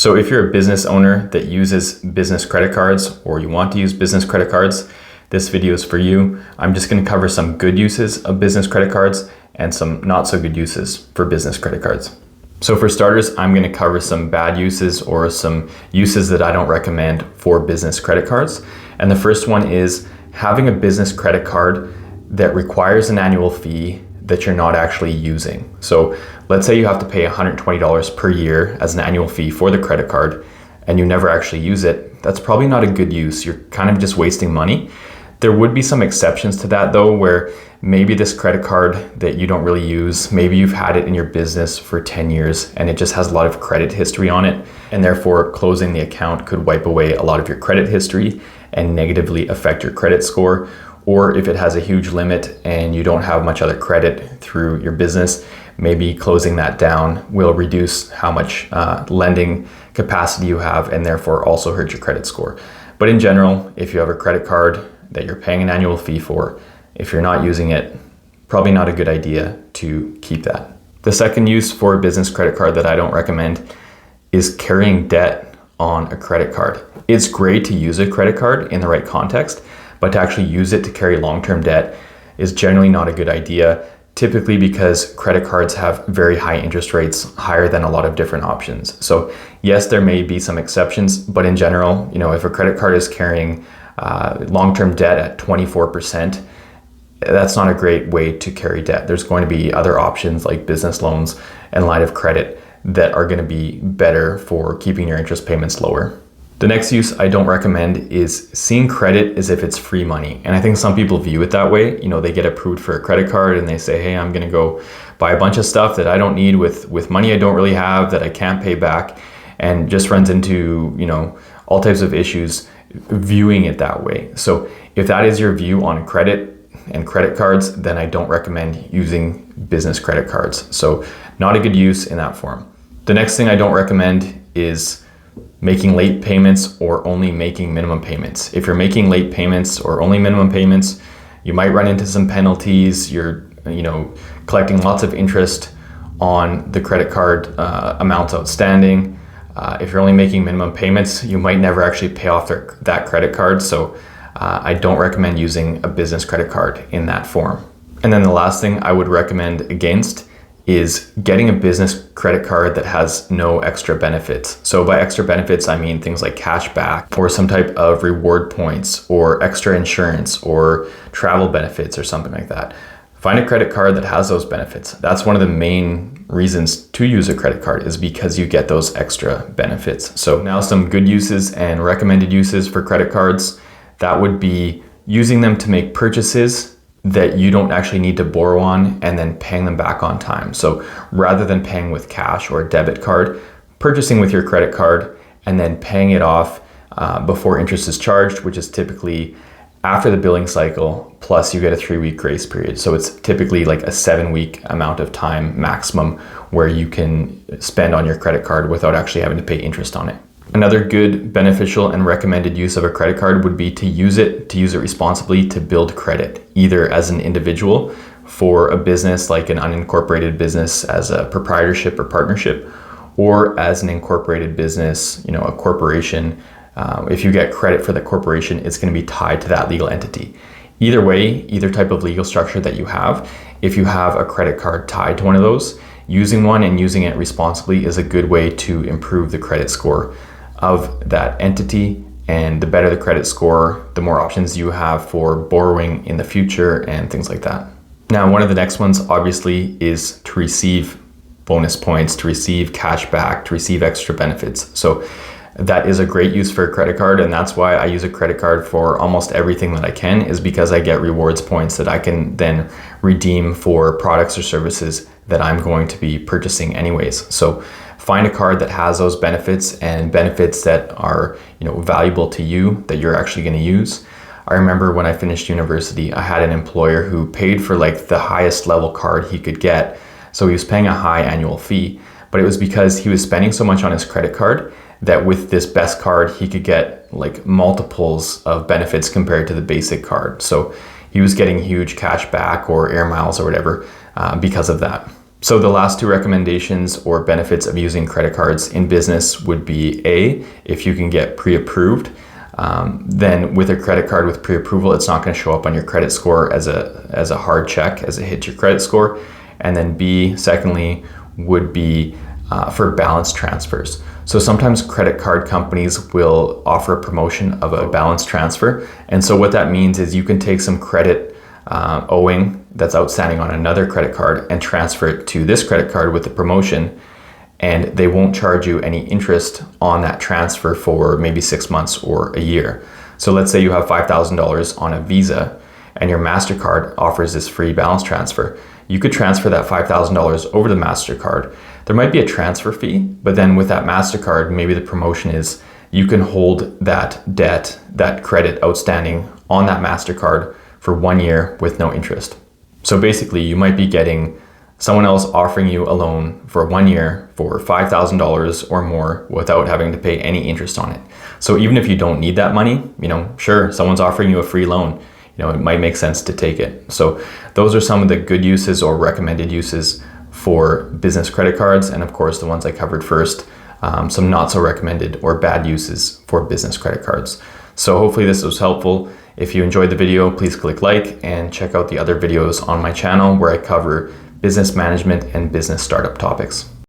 So if you're a business owner that uses business credit cards or you want to use business credit cards, this video is for you. I'm just going to cover some good uses of business credit cards and some not so good uses for business credit cards. So for starters, I'm going to cover some bad uses or some uses that I don't recommend for business credit cards. And the first one is having a business credit card that requires an annual fee that you're not actually using. So let's say you have to pay $120 per year as an annual fee for the credit card and you never actually use it. That's probably not a good use. You're kind of just wasting money. There would be some exceptions to that though, where maybe this credit card that you don't really use, maybe you've had it in your business for 10 years and it just has a lot of credit history on it, and therefore closing the account could wipe away a lot of your credit history and negatively affect your credit score. Or if it has a huge limit and you don't have much other credit through your business, maybe closing that down will reduce how much lending capacity you have and therefore also hurt your credit score. But in general, if you have a credit card that you're paying an annual fee for, if you're not using it, probably not a good idea to keep that. The second use for a business credit card that I don't recommend is carrying debt on a credit card. It's great to use a credit card in the right context, but to actually use it to carry long-term debt is generally not a good idea, typically because credit cards have very high interest rates, higher than a lot of different options. So yes, there may be some exceptions, but in general, if a credit card is carrying long-term debt at 24%, that's not a great way to carry debt. There's going to be other options like business loans and line of credit that are going to be better for keeping your interest payments lower. The next use I don't recommend is seeing credit as if it's free money. And I think some people view it that way. They get approved for a credit card and they say, hey, I'm going to go buy a bunch of stuff that I don't need with money I don't really have that I can't pay back, and just runs into, all types of issues viewing it that way. So if that is your view on credit and credit cards, then I don't recommend using business credit cards. So not a good use in that form. The next thing I don't recommend is making late payments or only making minimum payments. If you're making late payments or only minimum payments, you might run into some penalties. You're, collecting lots of interest on the credit card amounts outstanding. If you're only making minimum payments, you might never actually pay off that credit card. So I don't recommend using a business credit card in that form. And then the last thing I would recommend against is getting a business credit card that has no extra benefits. So by extra benefits, I mean things like cash back or some type of reward points or extra insurance or travel benefits or something like that. Find a credit card that has those benefits. That's one of the main reasons to use a credit card, is because you get those extra benefits. So now some good uses and recommended uses for credit cards. That would be using them to make purchases that you don't actually need to borrow on and then paying them back on time. So rather than paying with cash or a debit card, purchasing with your credit card and then paying it off before interest is charged, which is typically after the billing cycle, plus you get a 3-week grace period. So it's typically like a 7-week amount of time maximum where you can spend on your credit card without actually having to pay interest on it. Another good, beneficial, and recommended use of a credit card would be to use it responsibly to build credit, either as an individual for a business like an unincorporated business as a proprietorship or partnership, or as an incorporated business, a corporation. If you get credit for the corporation, it's going to be tied to that legal entity. Either way, either type of legal structure that you have, if you have a credit card tied to one of those, using one and using it responsibly is a good way to improve the credit score of that entity. And the better the credit score, the more options you have for borrowing in the future and things like that. Now, one of the next ones obviously is to receive bonus points, to receive cash back, to receive extra benefits. So that is a great use for a credit card, and that's why I use a credit card for almost everything that I can, is because I get rewards points that I can then redeem for products or services that I'm going to be purchasing anyways. So find a card that has those benefits and benefits that are, valuable to you, that you're actually going to use. I remember when I finished university, I had an employer who paid for like the highest level card he could get. So he was paying a high annual fee, but it was because he was spending so much on his credit card that with this best card, he could get like multiples of benefits compared to the basic card. So he was getting huge cash back or air miles or whatever because of that. So the last two recommendations or benefits of using credit cards in business would be A, if you can get pre-approved, then with a credit card with pre-approval, it's not going to show up on your credit score as a hard check, as it hits your credit score. And then B, secondly, would be for balance transfers. So sometimes credit card companies will offer a promotion of a balance transfer. And so what that means is you can take some credit owing that's outstanding on another credit card and transfer it to this credit card with the promotion, and they won't charge you any interest on that transfer for maybe 6 months or a year. So let's say you have $5,000 on a Visa and your MasterCard offers this free balance transfer. You could transfer that $5,000 over the MasterCard. There might be a transfer fee, but then with that MasterCard, maybe the promotion is you can hold that debt, that credit outstanding on that MasterCard for 1 year with no interest. So basically, you might be getting someone else offering you a loan for 1 year for $5,000 or more without having to pay any interest on it. So even if you don't need that money, sure, someone's offering you a free loan, it might make sense to take it. So those are some of the good uses or recommended uses for business credit cards. And of course, the ones I covered first, some not so recommended or bad uses for business credit cards. So hopefully this was helpful. If you enjoyed the video, please click like and check out the other videos on my channel where I cover business management and business startup topics.